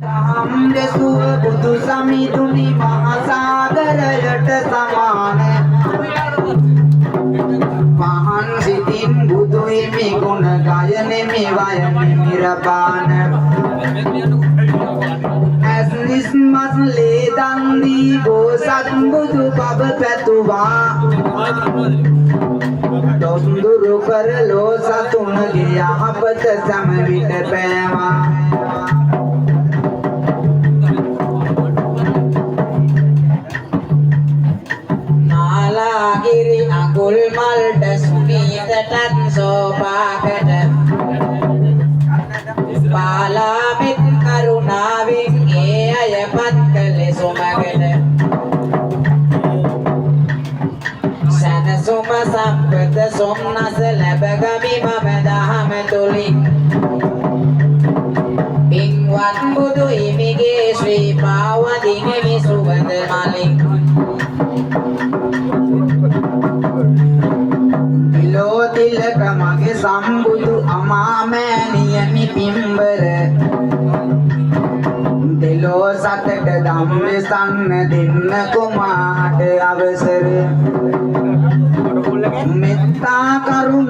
දෙසුව බුදු සමිඳුනි මහසාගරයට සමාන පහන් සිතින් බුදු හිමි ගුණ ගයනෙමි වයනෙමි නිරපාන ඇස් නිස්මස් ලේ දන් දී බෝසත් බුදු බව පැතුවා දොස්දුරු කරලෝ සතුන්ගේ යහපත සම විට පෑවා නාලාගිරි අඟුල් මල්ට සුනීතටත් සෝපාකට පාලාමෙත් කරුණාවෙන් ඒ අය පත් කළේ සුමගට සැනසුම සම්පත සොම්නස ලැබගමි මම දහම තුලින් පින්වත් බුදු හිමිගේ ශ්‍රී පාවදිනෙමි සුවඳ මලින් තිලක මගේ සම්බුදු අමාමෑණියනි පිම්බර දෙලෝ සතට ධම්මසන්න දෙන්න කුමාට අවසර මෙත්තා කරුණා